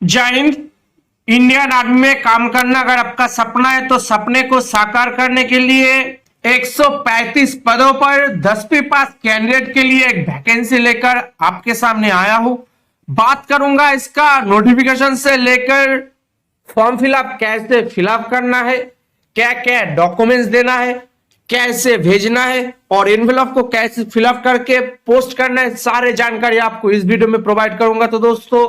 जय Hind. Indian army में काम करना अगर आपका सपना है तो सपने को साकार करने के लिए 135 पदों पर 10वीं पास कैंडिडेट के लिए एक वैकेंसी लेकर आपके सामने आया हूं। बात करूंगा इसका नोटिफिकेशन से लेकर फॉर्म फिलअप कैसे फिलअप करना है, क्या क्या डॉक्यूमेंट्स देना है, कैसे भेजना है और एनवेलप को कैसे फिलअप करके पोस्ट करना है, सारे जानकारी आपको इस वीडियो में प्रोवाइड करूंगा। तो दोस्तों,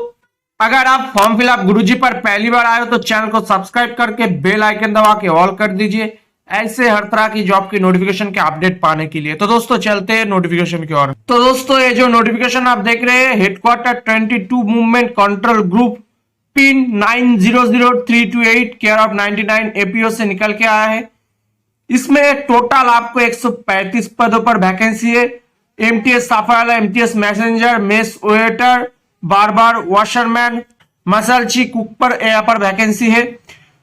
अगर आप फॉर्म फिलअप गुरुजी पर पहली बार आए हो तो चैनल को सब्सक्राइब करके बेल आइकन दबा के ऑल कर दीजिए, ऐसे हर तरह की जॉब की नोटिफिकेशन के अपडेट पाने के लिए। तो दोस्तों चलते हैं नोटिफिकेशन की ओर। तो दोस्तों, ये जो नोटिफिकेशन आप देख रहे हैं, headquarter 22 movement control group pin 900328 care of 99 APO से निकल के आया है। इसमें टोटल आपको 135 पदों पर वैकेंसी है। एमटीएस साफाला, MTS messenger, mess waiter, barber, washerman, मसलची, कुक पर यहाँ पर वैकेंसी है।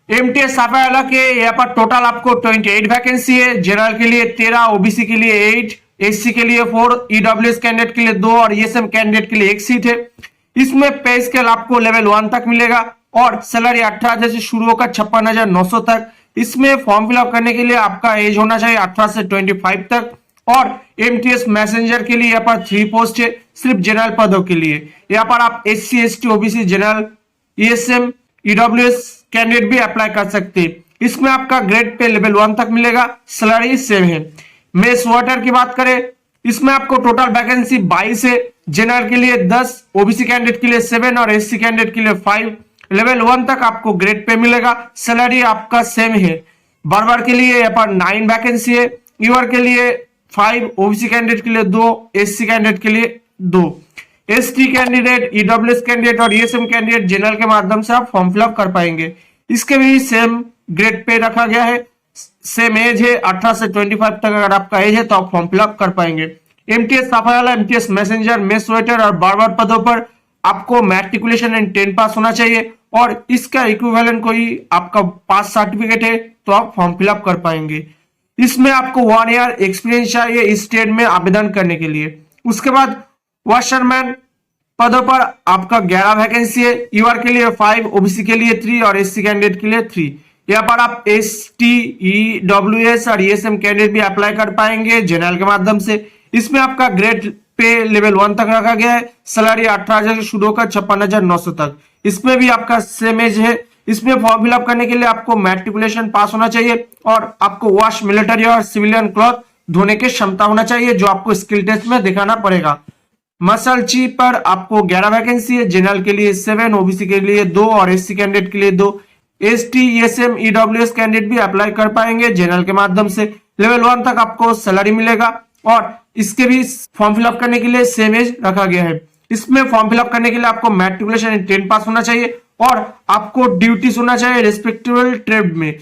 एमटीएस साफाला के यहाँ पर टोटल आपको 28 वैकेंसी है। जनरल के लिए 13, ओबीसी के लिए 8, एससी के लिए 4, ईडब्ल्यूएस कैंडिडेट के लिए 2 और ईएसएम कैंडिडेट के लिए 1 सीट है। इसमें पे स्केल आपको लेवल 1 तक मिलेगा और सैलरी 18,000 से शुरू होकर 56,900 तक। इसमें फॉर्म फिलअप करने के लिए आपका एज होना चाहिए 18 से 25 तक। और एमटीएस मैसेंजर के लिए यहाँ पर 3 पोस्ट है, सिर्फ जनरल पदों के लिए। यहाँ पर आप SC, ST, OBC, general, ESM, EWS candidate भी अप्लाई कर सकते हैं। इसमें आपका ग्रेड पे लेवल 1 तक मिलेगा, सैलरी सेम है। मेस वाटर की बात करें, इसमें आपको टोटल वैकेंसी 22 है। जनरल के लिए 10, ओबीसी कैंडिडेट के लिए 7 और एससी कैंडिडेट के लिए 5। लेवल 1 तक आपको ग्रेड पे मिलेगा, सैलरी आपका सेम है। बार्बर के लिए यहाँ पर 9 वैकेंसी है। ईवर के लिए 5, ओबीसी कैंडिडेट के लिए 2, एससी कैंडिडेट के लिए 2। एसटी कैंडिडेट, ईडब्ल्यूएस कैंडिडेट और ईएसएम कैंडिडेट जनरल के माध्यम से आप फॉर्म फिलअप कर पाएंगे। इसके भी सेम ग्रेड पे रखा गया है, सेम एज है। 18 से 25 तक अगर आपका एज है तो आप फॉर्म फिलअप कर पाएंगे। एमटीएस साफाला, एमटीएस मैसेंजर, मेस वेटर और बार्बर पदों पर आपको मैट्रिकुलेशन एंड 10 पास होना चाहिए और इसका इक्विवेलेंट कोई आपका पास सर्टिफिकेट है तो आप फॉर्म फिलअप कर पाएंगे। इसमें आपको 1 ईयर एक्सपीरियंस चाहिए इस ट्रेड में आवेदन करने के लिए। उसके बाद वॉशरमैन पदों पर आपका 11 वैकेंसी है। ईवर के लिए 5, ओबीसी के लिए 3 और एससी कैंडिडेट के लिए 3। यहाँ पर आप एसटी, ईडब्ल्यूएस और ईएसएम कैंडिडेट भी अप्लाई कर पाएंगे जनरल के माध्यम से। इसमें आपका ग्रेड पे लेवल 1 तक रखा गया है, सैलरी 18,000 से शुरू होकर 56,900 तक। इसमें भी आपका सेम एज है। इसमें फॉर्म फिलअप करने के लिए आपको मैट्रिकुलेशन पास होना चाहिए और आपको वॉश, मिलिट्री और सिविलियन क्लॉथ धोने की क्षमता होना चाहिए, जो आपको स्किल टेस्ट में दिखाना पड़ेगा। मसलची पर आपको 11 वैकेंसी है। जनरल के लिए 7, ओबीसी के लिए 2 और एससी कैंडिडेट के लिए 2। एसटी, ईएसएम, ईडब्ल्यूएस कैंडिडेट भी अप्लाई कर पाएंगे जनरल के माध्यम से। लेवल 1 तक आपको सैलरी मिलेगा और इसके भी फॉर्म फिलअप करने के लिए सेम एज रखा गया है। इसमें फॉर्म फिलअप करने के लिए आपको मैट्रिकुलेशन 10 पास होना चाहिए और आपको ड्यूटीज होना चाहिए रिस्पेक्टिबल ट्रेड में।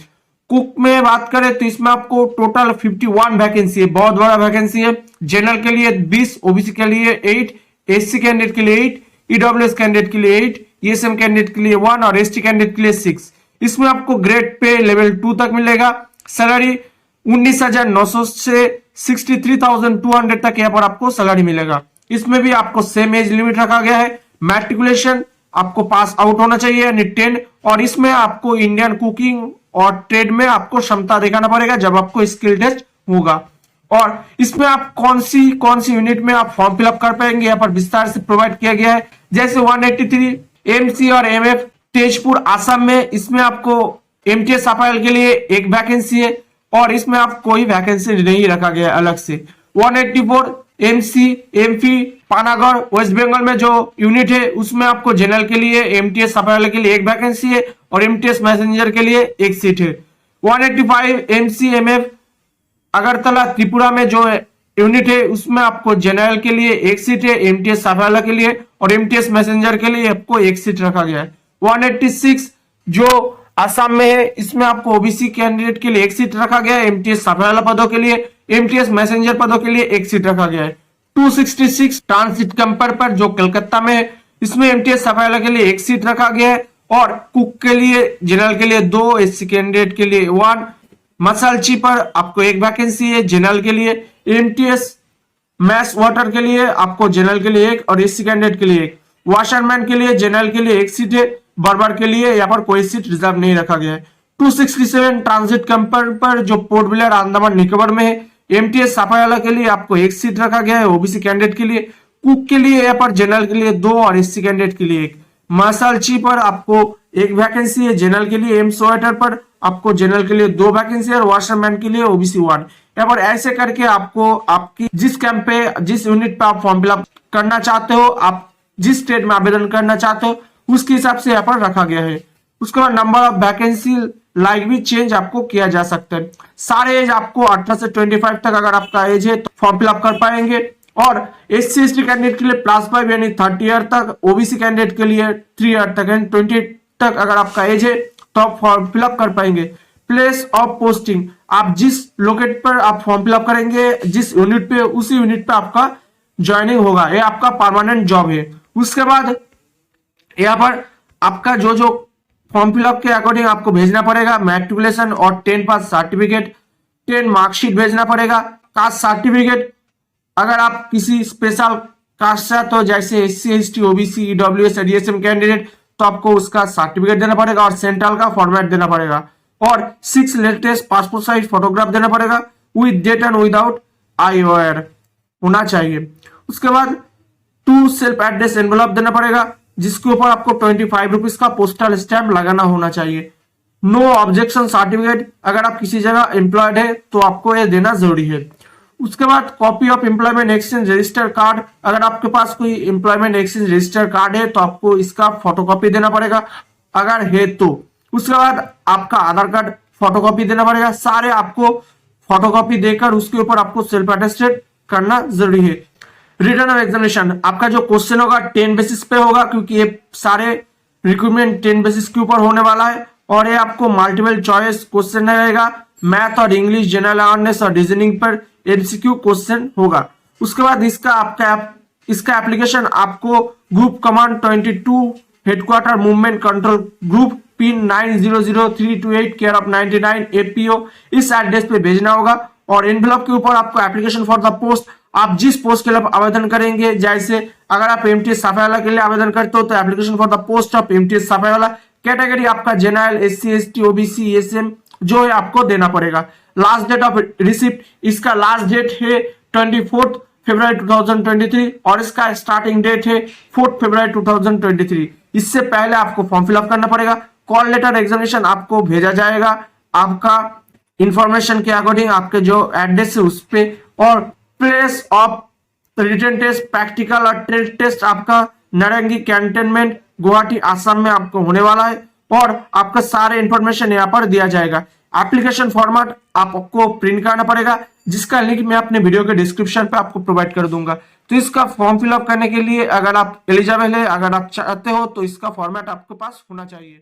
कुक में बात करें तो इसमें आपको टोटल 51 वैकेंसी है, बहुत बड़ा वैकेंसी है। जनरल के लिए 20, ओबीसी के लिए 8, एससी कैंडिडेट के लिए 8, ईडब्ल्यूएस कैंडिडेट के लिए 8, ईएसएम कैंडिडेट के लिए 1 और एसटी कैंडिडेट के लिए 6। इसमें आपको ग्रेड पे लेवल 2 तक मिलेगा, सैलरी 19,900 से 63,200 तक यहाँ पर आपको सैलरी मिलेगा। इसमें भी आपको सेम एज लिमिट रखा गया है। मैट्रिकुलेशन आपको पास आउट होना चाहिए यानी 10 और इसमें आपको इंडियन कुकिंग और ट्रेड में आपको क्षमता दिखाना पड़ेगा जब आपको स्किल टेस्ट होगा। और इसमें आप कौन सी यूनिट में आप फॉर्म फिलअप कर पाएंगे यहाँ पर विस्तार से प्रोवाइड किया गया है। जैसे 183 एमसी और एमएफ तेजपुर आसाम में, इसमें आपको एमटीएस साफायल के लिए 1 वैकेंसी है और इसमें आप कोई वैकेंसी नहीं रखा गया अलग से। 184 MC MP Panagarh West Bengal में जो यूनिट है उसमें आपको जनरल के लिए, एमटीएस साफायल के लिए 1 वैकेंसी है और एमटीएस मैसेंजर के लिए 1 सीट है। 185 एमसी एमएफ अगरतला त्रिपुरा में जो यूनिट है उसमें आपको जनरल के लिए 1 सीट है, एमटीएस साफाला के लिए और एमटीएस मैसेंजर के लिए आपको 1 सीट रखा गया है। 186 जो आसाम में है, इसमें आपको ओबीसी कैंडिडेट के लिए 1 सीट रखा गया है, एमटीएस साफाला पदों के लिए, एमटीएस मैसेंजर पदों के लिए 1 सीट रखा गया है। 266 ट्रांसिट कंपर पर जो कलकत्ता में है, इसमें एमटीएस साफाला के लिए 1 सीट रखा गया है और कुक के लिए, जनरल के लिए 2, एससी कैंडिडेट के लिए 1। मसलची पर आपको 1 वैकेंसी है जनरल के लिए। एमटीएस मैस वाटर के लिए आपको जनरल के लिए 1 और एससी कैंडिडेट के लिए 1। वॉशरमैन के लिए, जनरल के लिए एक सीट है, बर्बर के लिए यहाँ पर कोई सीट रिजर्व नहीं रखा गया है। 267 ट्रांजिट कैंपर पर जो पोर्ट ब्लेयर अंडमान निकोबार में है। एमटीएस सफाईवाला के लिए आपको एक सीट रखा गया है ओबीसी कैंडिडेट के लिए। कुक के लिए यहाँ पर जनरल के लिए 2 और एससी कैंडिडेट के लिए 1। मार्शल ची पर आपको एक वैकेंसी है जनरल के लिए। एम्स वेटर पर आपको जनरल के लिए 2 वैकेंसी है और वॉशरमैन के लिए ओबीसी 1। यहाँ पर ऐसे करके आपको आपकी जिस कैंप पे, जिस यूनिट पे आप फॉर्म फिलअप करना चाहते हो, आप जिस स्टेट में आवेदन करना चाहते हो उसके हिसाब से यहाँ पर रखा गया है। उसके बाद नंबर ऑफ वैकेंसी लाइक भी चेंज आपको किया जा सकता है। सारे एज आपको 18 से 25 तक अगर आपका एज है तो फॉर्म फिलअप कर पाएंगे। और एससी एसटी कैंडिडेट के लिए +5 यानी 30 ईयर तक, ओबीसी कैंडिडेट के लिए 3 ईयर तक यानी 20 तक अगर आपका एज है तो आप फॉर्म फिलअप कर पाएंगे। प्लेस ऑफ पोस्टिंग, आप जिस लोकेट पर आप फॉर्म फिलअप करेंगे, जिस यूनिट पे, उसी यूनिट पे आपका ज्वाइनिंग होगा, ये आपका परमानेंट जॉब है। उसके बाद यहाँ पर आपका जो जो फॉर्म फिलअप के अकॉर्डिंग आपको भेजना पड़ेगा मैट्रिकुलेशन और 10 पास सर्टिफिकेट, 10 मार्कशीट भेजना पड़ेगा। कास्ट सर्टिफिकेट, अगर आप किसी स्पेशल कास्ट से तो जैसे SC ST OBC EWS DSM candidate तो आपको उसका सर्टिफिकेट देना पड़ेगा और सेंट्रल का फॉर्मेट देना पड़ेगा। और 6 लेटेस्ट पासपोर्ट साइज फोटोग्राफ देना पड़ेगा with date and without IOR होना चाहिए। उसके बाद 2 सेल्फ एड्रेस एनवेलप देना पड़ेगा जिसके ऊपर आपको 25 रुपीज का पोस्टल स्टैम्प लगाना होना चाहिए। नो ऑब्जेक्शन सर्टिफिकेट, अगर आप किसी जगह एम्प्लॉयड है तो आपको ये देना जरूरी है। उसके बाद copy of employment exchange register card, अगर आपके पास कोई एम्प्लॉयमेंट एक्सचेंज रजिस्टर कार्ड है तो आपको इसका फोटोकॉपी देना पड़ेगा अगर है तो। उसके बाद आपका आधार कार्ड फोटोकॉपी देना पड़ेगा। सारे आपको फोटोकॉपी देकर उसके ऊपर आपको सेल्फ अटेस्टेड करना जरूरी है। रिटर्न ऑफ एग्जामिनेशन, आपका जो क्वेश्चन होगा 10 बेसिस पे होगा क्योंकि ये सारे रिक्रूटमेंट 10 बेसिस के ऊपर होने वाला है और ये आपको मल्टीपल चॉइस क्वेश्चन रहेगा। मैथ और इंग्लिश, जनरल अवेयरनेस और रीजनिंग पर MCQ क्वेश्चन होगा। उसके बाद इसका एप्लीकेशन आपको group command 22 headquarter movement control group pin 900328 care of 99 APO इस एड्रेस पे भेजना होगा। और एनवेलप के ऊपर आपको एप्लीकेशन फॉर द पोस्ट, आप जिस पोस्ट के लिए आवेदन करेंगे, जैसे अगर आप एमटीएस सफाईवाला के लिए आवेदन करते हो तो application for the post of MTS सफाईवाला, कैटेगरी आपका general, SC ST OBC SM जो है आपको देना पड़ेगा। लास्ट डेट ऑफ रिसिप्ट, इसका लास्ट डेट है 24 फरवरी 2023 और इसका स्टार्टिंग डेट है 4 फरवरी 2023। इससे पहले आपको फॉर्म फिलअप करना पड़ेगा। कॉल लेटर एग्जामिनेशन आपको भेजा जाएगा आपका इंफॉर्मेशन के अकॉर्डिंग, आपके जो एड्रेस है उस पे। और place of written test, practical और ट्रेड टेस्ट आपका नारंगी कैंटोनमेंट गुवाहाटी आसाम में आपको होने वाला है और आपका सारे इंफॉर्मेशन यहाँ पर दिया जाएगा। एप्लीकेशन फॉर्मेट आपको प्रिंट करना पड़ेगा जिसका लिंक मैं अपने वीडियो के डिस्क्रिप्शन पे आपको प्रोवाइड कर दूंगा। तो इसका फॉर्म फिलअप करने के लिए अगर आप एलिजिबल है, अगर आप चाहते हो तो इसका फॉर्मेट आपके पास होना चाहिए।